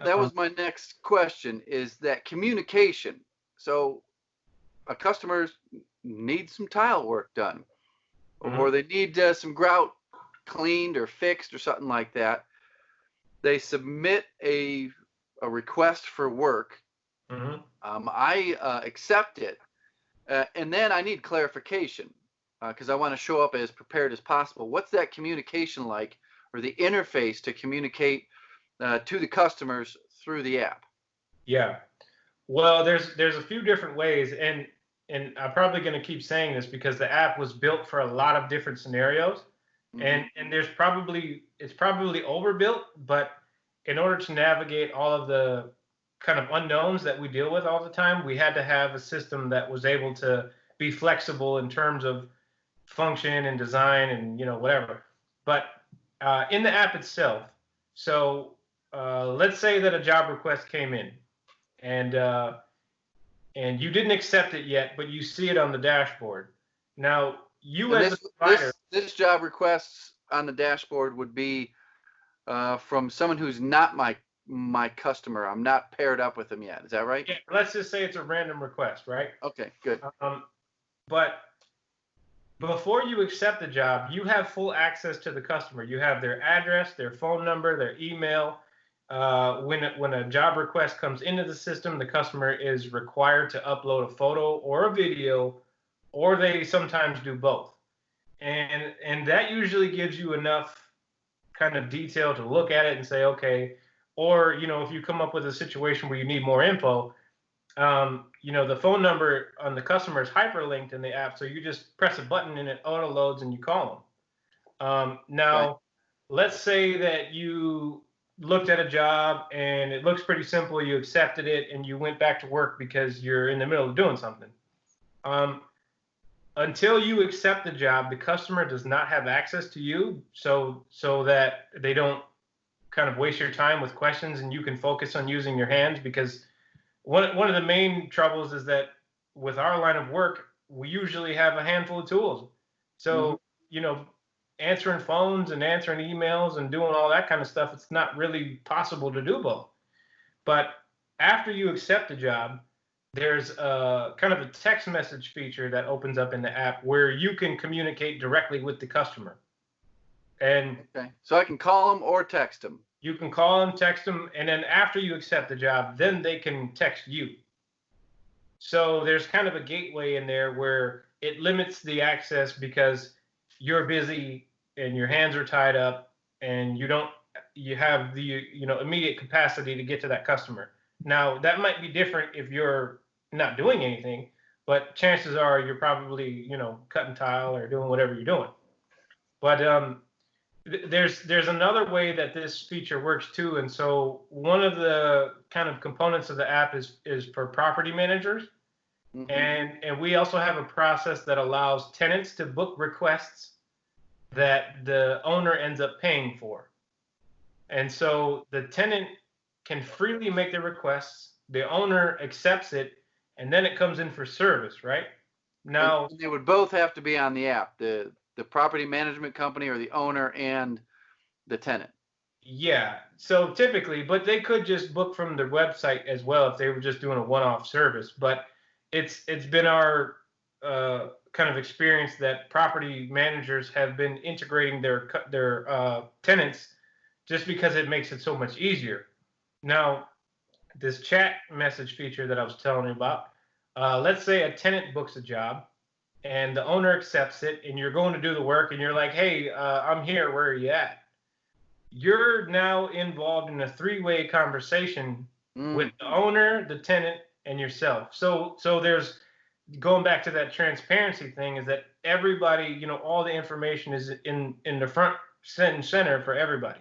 that was my next question, is that communication. So a customer needs some tile work done, or they need some grout cleaned or fixed or something like that. They submit a request for work. I accept it, and then I need clarification because I want to show up as prepared as possible. What's that communication like, or the interface to communicate to the customers through the app? Yeah. Well, there's a few different ways, and I'm probably going to keep saying this because the app was built for a lot of different scenarios, and it's probably overbuilt, but in order to navigate all of the kind of unknowns that we deal with all the time, we had to have a system that was able to be flexible in terms of function and design and whatever. But in the app itself, so let's say that a job request came in, and you didn't accept it yet, but you see it on the dashboard. Now, as a provider, this job requests on the dashboard would be from someone who's not my customer. I'm not paired up with them yet. Is that right? Yeah, let's just say it's a random request, right? Okay, good. But before you accept the job, you have full access to the customer. You have their address, their phone number, their email. When a job request comes into the system, the customer is required to upload a photo or a video, or they sometimes do both. And that usually gives you enough kind of detail to look at it and say, okay, or, if you come up with a situation where you need more info, the phone number on the customer is hyperlinked in the app. So you just press a button and it auto loads and you call them. Now, let's say that you looked at a job and it looks pretty simple. You accepted it and you went back to work because you're in the middle of doing something. Until you accept the job, the customer does not have access to you, so that they don't kind of waste your time with questions and you can focus on using your hands. Because one of the main troubles is that with our line of work, we usually have a handful of tools. So, answering phones and answering emails and doing all that kind of stuff, it's not really possible to do both. But after you accept the job, there's a kind of a text message feature that opens up in the app where you can communicate directly with the customer. And so I can call them or text them. You can call them, text them, and then after you accept the job, then they can text you. So there's kind of a gateway in there where it limits the access because you're busy and your hands are tied up and you have the immediate capacity to get to that customer. Now, that might be different if you're not doing anything, but chances are you're probably, cutting tile or doing whatever you're doing. But there's another way that this feature works too. And so one of the kind of components of the app is for property managers. And we also have a process that allows tenants to book requests that the owner ends up paying for. And so the tenant can freely make the requests, the owner accepts it, and then it comes in for service, right? Now, and they would both have to be on the app, the property management company or the owner and the tenant. Yeah, so typically, but they could just book from their website as well if they were just doing a one-off service. But it's been our kind of experience that property managers have been integrating their tenants just because it makes it so much easier. Now, this chat message feature that I was telling you about, let's say a tenant books a job and the owner accepts it and you're going to do the work and you're like, hey, I'm here, where are you at? You're now involved in a three-way conversation with the owner, the tenant, and yourself. So there's, going back to that transparency thing, is that everybody, all the information is in the front center for everybody.